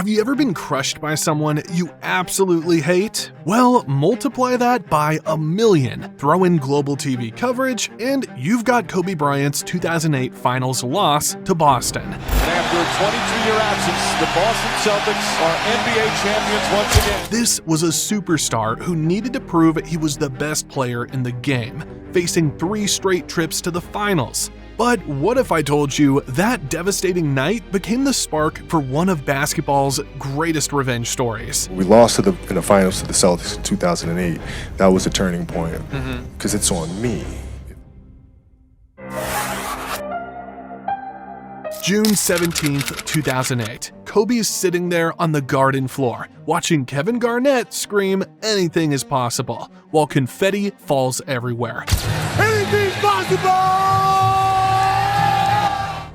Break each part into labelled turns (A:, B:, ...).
A: Have you ever been crushed by someone you absolutely hate? Well, multiply that by 1,000,000, throw in global TV coverage, and you've got Kobe Bryant's 2008 Finals loss to Boston.
B: And after a 22-year absence, the Boston Celtics are NBA champions once again.
A: This was a superstar who needed to prove he was the best player in the game, facing 3 straight trips to the finals. But what if I told you that devastating night became the spark for one of basketball's greatest revenge stories?
C: We lost in the finals to the Celtics in 2008. That was a turning point because it's on me.
A: June 17th, 2008. Kobe is sitting there on the Garden floor, watching Kevin Garnett scream anything is possible, while confetti falls everywhere.
B: Anything's possible!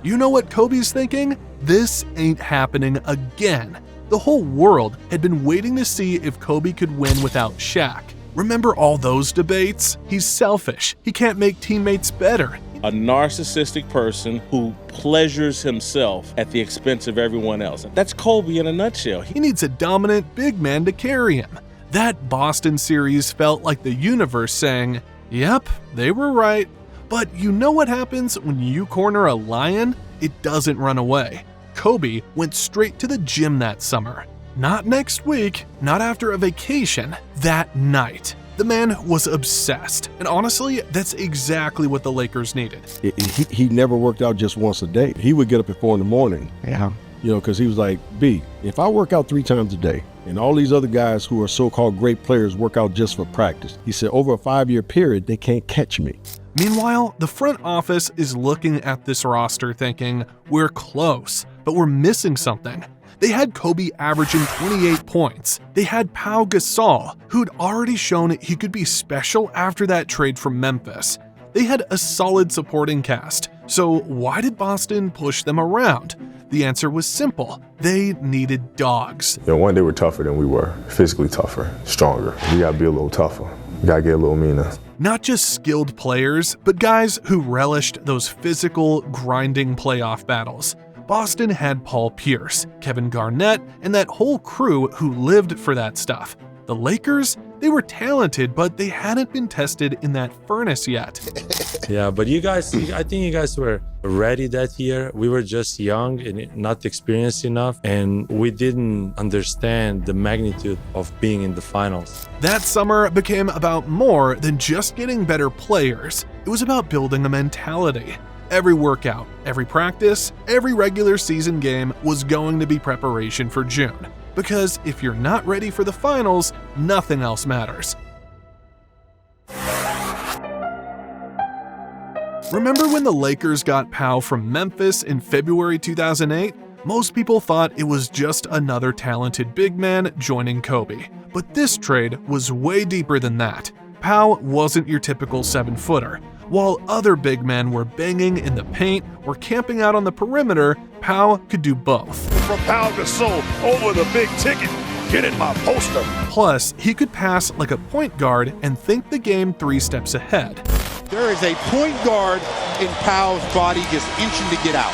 A: You know what Kobe's thinking? This ain't happening again. The whole world had been waiting to see if Kobe could win without Shaq. Remember all those debates? He's selfish. He can't make teammates better.
D: A narcissistic person who pleasures himself at the expense of everyone else. That's Kobe in a nutshell.
A: He needs a dominant big man to carry him. That Boston series felt like the universe saying, "Yep, they were right." But you know what happens when you corner a lion? It doesn't run away. Kobe went straight to the gym that summer. Not next week, not after a vacation, that night. The man was obsessed, and honestly, that's exactly what the Lakers needed.
E: He never worked out just once a day. He would get up at 4 a.m.
F: Yeah.
E: Because he was like, B, if I work out 3 times a day, and all these other guys who are so-called great players work out just for practice, he said, over a 5-year period, they can't catch me.
A: Meanwhile, the front office is looking at this roster thinking, we're close, but we're missing something. They had Kobe averaging 28 points. They had Pau Gasol, who'd already shown he could be special after that trade from Memphis. They had a solid supporting cast. So why did Boston push them around? The answer was simple. They needed dogs.
C: One, they were tougher than we were, physically tougher, stronger. We gotta be a little tougher. We gotta get a little meaner.
A: Not just skilled players, but guys who relished those physical, grinding playoff battles. Boston had Paul Pierce, Kevin Garnett, and that whole crew who lived for that stuff. The Lakers, they were talented, but they hadn't been tested in that furnace yet.
G: Yeah, but you guys, I think you guys were ready that year. We were just young and not experienced enough, and we didn't understand the magnitude of being in the finals.
A: That summer became about more than just getting better players. It was about building a mentality. Every workout, every practice, every regular season game was going to be preparation for June. Because if you're not ready for the finals, nothing else matters. Remember when the Lakers got Pau from Memphis in February 2008? Most people thought it was just another talented big man joining Kobe. But this trade was way deeper than that. Pau wasn't your typical 7-footer. While other big men were banging in the paint or camping out on the perimeter, Pau could do both.
B: From Pau Gasol over the big ticket. Get in my poster.
A: Plus, he could pass like a point guard and think the game 3 steps ahead.
H: There is a point guard in Pau's body just itching to get out.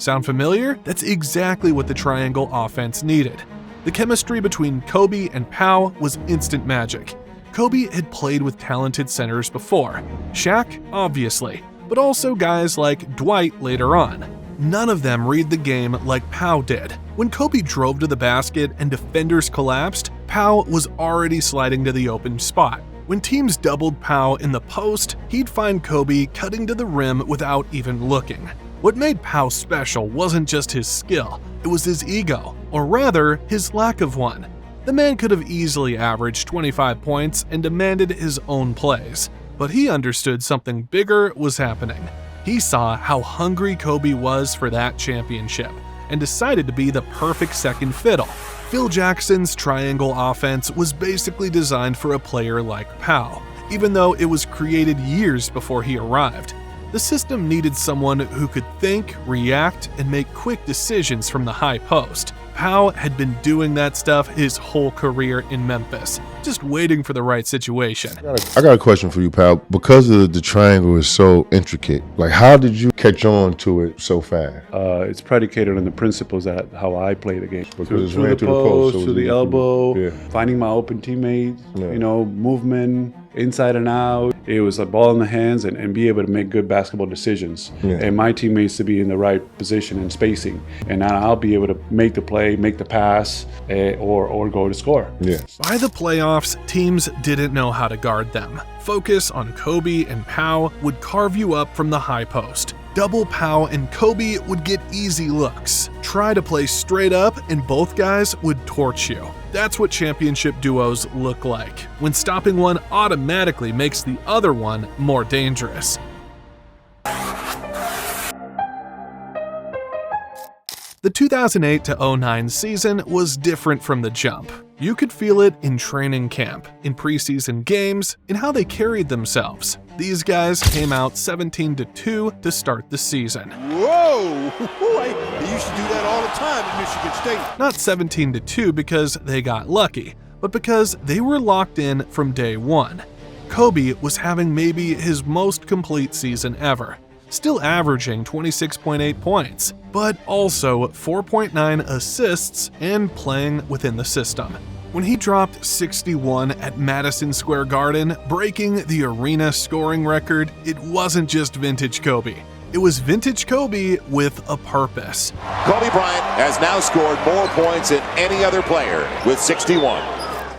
A: Sound familiar? That's exactly what the triangle offense needed. The chemistry between Kobe and Pau was instant magic. Kobe had played with talented centers before. Shaq, obviously, but also guys like Dwight later on. None of them read the game like Pau did. When Kobe drove to the basket and defenders collapsed, Pau was already sliding to the open spot. When teams doubled Pau in the post, he'd find Kobe cutting to the rim without even looking. What made Pau special wasn't just his skill, it was his ego, or rather, his lack of one. The man could have easily averaged 25 points and demanded his own plays, but he understood something bigger was happening. He saw how hungry Kobe was for that championship and decided to be the perfect second fiddle. Phil Jackson's triangle offense was basically designed for a player like Pau, even though it was created years before he arrived. The system needed someone who could think, react, and make quick decisions from the high post. Pau had been doing that stuff his whole career in Memphis, just waiting for the right situation.
F: I got a question for you, Pau. Because the triangle is so intricate, like how did you catch on to it so fast?
I: It's predicated on the principles that how I play the game.
F: Because
I: Through the post, to the elbow,
F: yeah.
I: finding my open teammates,
F: Yeah.
I: movement, inside and out. It was a ball in the hands and be able to make good basketball decisions.
F: Yeah.
I: And my teammates to be in the right position and spacing. And now I'll be able to make the play, make the pass, or go to score.
F: Yeah.
A: By the playoffs, teams didn't know how to guard them. Focus on Kobe and Pau would carve you up from the high post. Double Pau and Kobe would get easy looks. Try to play straight up and both guys would torch you. That's what championship duos look like, when stopping one automatically makes the other one more dangerous. The 2008-09 season was different from the jump. You could feel it in training camp, in preseason games, in how they carried themselves. These guys came out 17-2 to start the season.
H: Whoa! They used to do that all the time at Michigan State.
A: Not 17-2 because they got lucky, but because they were locked in from day one. Kobe was having maybe his most complete season ever, still averaging 26.8 points, but also 4.9 assists and playing within the system. When he dropped 61 at Madison Square Garden, breaking the arena scoring record, it wasn't just vintage Kobe. It was vintage Kobe with a purpose.
B: Kobe Bryant has now scored more points than any other player with 61.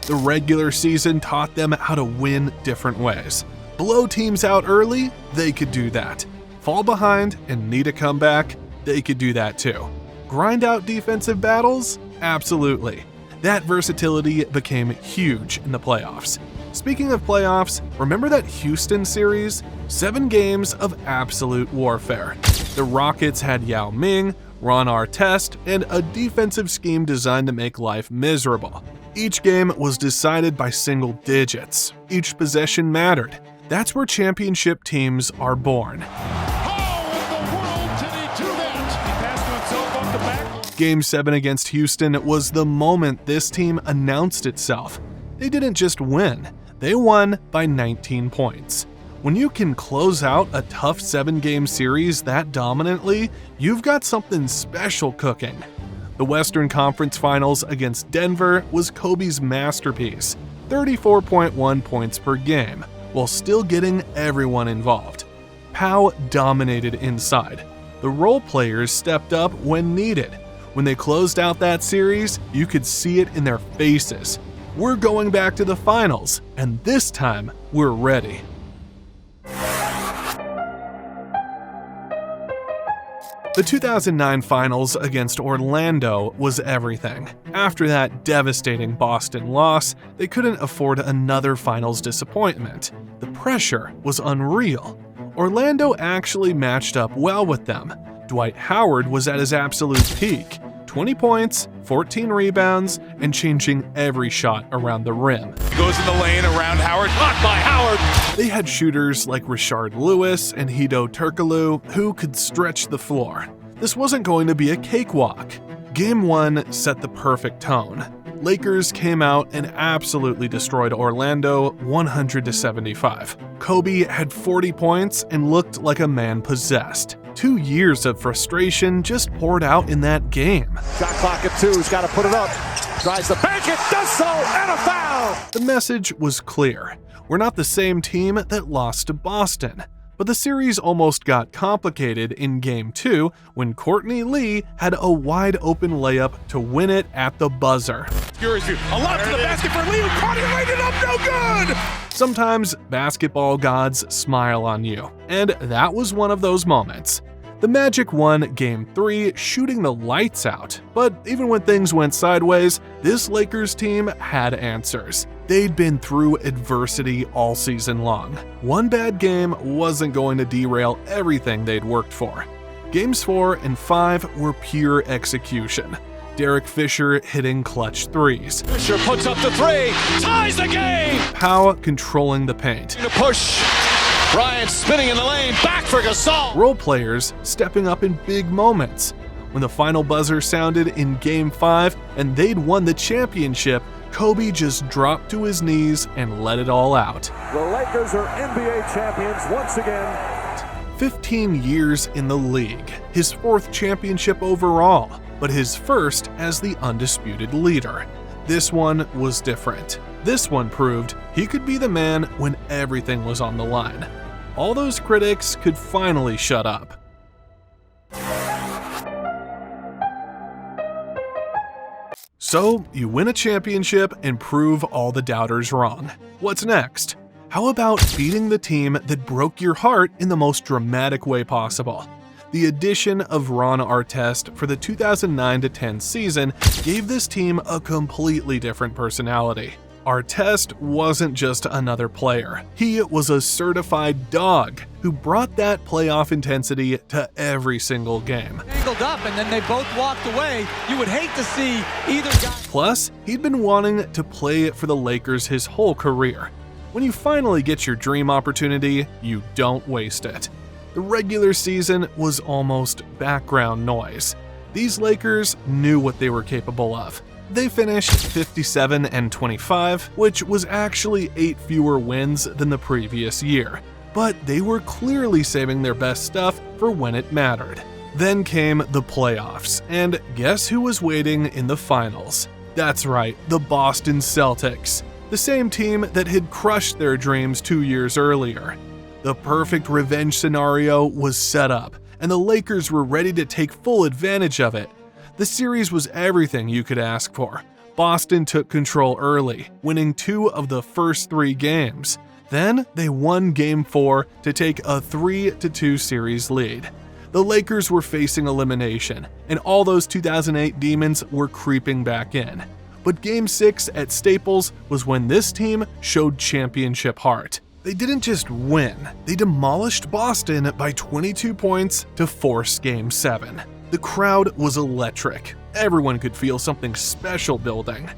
A: The regular season taught them how to win different ways. Blow teams out early, they could do that. Fall behind and need a comeback, they could do that too. Grind out defensive battles? Absolutely. That versatility became huge in the playoffs. Speaking of playoffs, remember that Houston series? 7 games of absolute warfare. The Rockets had Yao Ming, Ron Artest, and a defensive scheme designed to make life miserable. Each game was decided by single digits. Each possession mattered. That's where championship teams are born. Game 7 against Houston was the moment this team announced itself. They didn't just win, they won by 19 points. When you can close out a tough 7-game series that dominantly, you've got something special cooking. The Western Conference Finals against Denver was Kobe's masterpiece, 34.1 points per game, while still getting everyone involved. Pau dominated inside. The role players stepped up when needed. When they closed out that series, you could see it in their faces. We're going back to the finals, and this time, we're ready. The 2009 finals against Orlando was everything. After that devastating Boston loss, they couldn't afford another finals disappointment. The pressure was unreal. Orlando actually matched up well with them. Dwight Howard was at his absolute peak, 20 points, 14 rebounds, and changing every shot around the rim.
B: Goes in the lane around Howard, blocked by Howard.
A: They had shooters like Rashard Lewis and Hedo Turkoglu who could stretch the floor. This wasn't going to be a cakewalk. Game 1 set the perfect tone. Lakers came out and absolutely destroyed Orlando 100-75. Kobe had 40 points and looked like a man possessed. 2 years of frustration just poured out in that game.
B: Shot clock at 2, he's got to put it up. Tries to bank it, does so, and a foul!
A: The message was clear. We're not the same team that lost to Boston. But the series almost got complicated in Game 2 when Courtney Lee had a wide-open layup to win it at the buzzer.
B: Furious view, a lob to the basket for Lee, who caught it, laid it up, no good!
A: Sometimes basketball gods smile on you, and that was one of those moments. The Magic won Game 3 shooting the lights out, but even when things went sideways, this Lakers team had answers. They'd been through adversity all season long. One bad game wasn't going to derail everything they'd worked for. Games 4 and 5 were pure execution. Derek Fisher hitting clutch threes.
B: Fisher puts up the 3, ties the game!
A: Pau controlling the paint.
B: To push, Bryant spinning in the lane, back for Gasol!
A: Role players stepping up in big moments. When the final buzzer sounded in Game 5 and they'd won the championship, Kobe just dropped to his knees and let it all out.
J: The Lakers are NBA champions once again.
A: 15 years in the league, his 4th championship overall, but his first as the undisputed leader. This one was different. This one proved he could be the man when everything was on the line. All those critics could finally shut up. So, you win a championship and prove all the doubters wrong. What's next? How about beating the team that broke your heart in the most dramatic way possible? The addition of Ron Artest for the 2009-10 season gave this team a completely different personality. Artest wasn't just another player. He was a certified dog who brought that playoff intensity to every single game.
K: Angled up and then they both walked away. You would hate to see either guy.
A: Plus, he'd been wanting to play for the Lakers his whole career. When you finally get your dream opportunity, you don't waste it. The regular season was almost background noise. These Lakers knew what they were capable of. They finished 57-25, which was actually 8 fewer wins than the previous year. But they were clearly saving their best stuff for when it mattered. Then came the playoffs, and guess who was waiting in the finals? That's right, the Boston Celtics, the same team that had crushed their dreams 2 years earlier. The perfect revenge scenario was set up, and the Lakers were ready to take full advantage of it. The series was everything you could ask for. Boston took control early, winning 2 of the first 3 games. Then they won Game 4 to take a 3-2 series lead. The Lakers were facing elimination, and all those 2008 demons were creeping back in. But Game 6 at Staples was when this team showed championship heart. They didn't just win, they demolished Boston by 22 points to force Game 7. The crowd was electric. Everyone could feel something special building.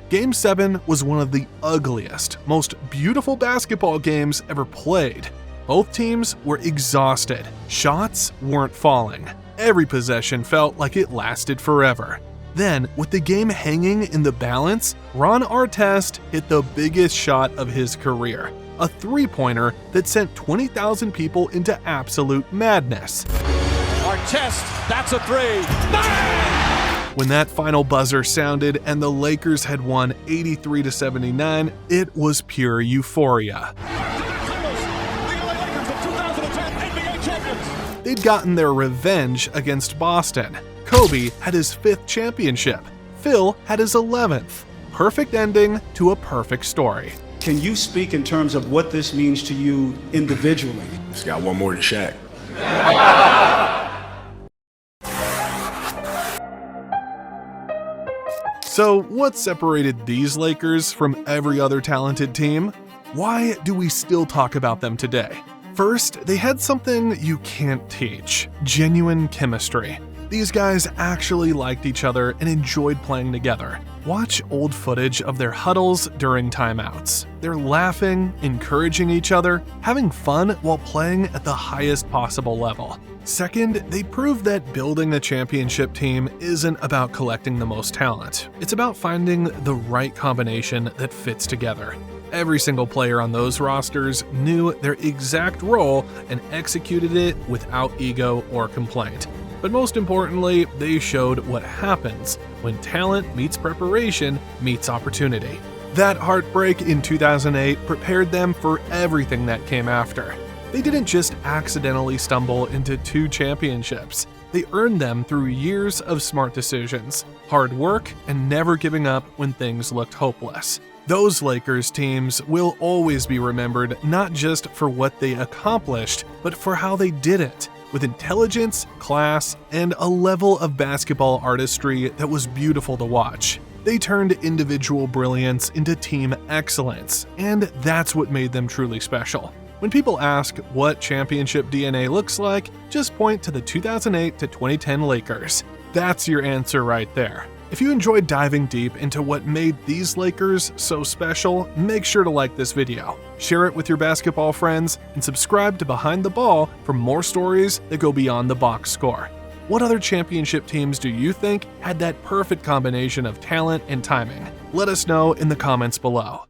A: Game 7 was one of the ugliest, most beautiful basketball games ever played. Both teams were exhausted. Shots weren't falling. Every possession felt like it lasted forever. Then, with the game hanging in the balance, Ron Artest hit the biggest shot of his career. A three-pointer that sent 20,000 people into absolute madness.
B: Artest, that's a 3. Bang!
A: When that final buzzer sounded and the Lakers had won 83-79, it was pure euphoria. They'd gotten their revenge against Boston. Kobe had his 5th championship. Phil had his 11th. Perfect ending to a perfect story.
L: Can you speak in terms of what this means to you individually?
C: He's got one more than Shaq.
A: So, what separated these Lakers from every other talented team? Why do we still talk about them today? First, they had something you can't teach: genuine chemistry. These guys actually liked each other and enjoyed playing together. Watch old footage of their huddles during timeouts. They're laughing, encouraging each other, having fun while playing at the highest possible level. Second, they proved that building a championship team isn't about collecting the most talent. It's about finding the right combination that fits together. Every single player on those rosters knew their exact role and executed it without ego or complaint. But most importantly, they showed what happens when talent meets preparation meets opportunity. That heartbreak in 2008 prepared them for everything that came after. They didn't just accidentally stumble into 2 championships. They earned them through years of smart decisions, hard work, and never giving up when things looked hopeless. Those Lakers teams will always be remembered not just for what they accomplished, but for how they did it, with intelligence, class, and a level of basketball artistry that was beautiful to watch. They turned individual brilliance into team excellence, and that's what made them truly special. When people ask what championship DNA looks like, just point to the 2008 to 2010 Lakers. That's your answer right there. If you enjoyed diving deep into what made these Lakers so special, make sure to like this video, share it with your basketball friends, and subscribe to Behind the Ball for more stories that go beyond the box score. What other championship teams do you think had that perfect combination of talent and timing? Let us know in the comments below.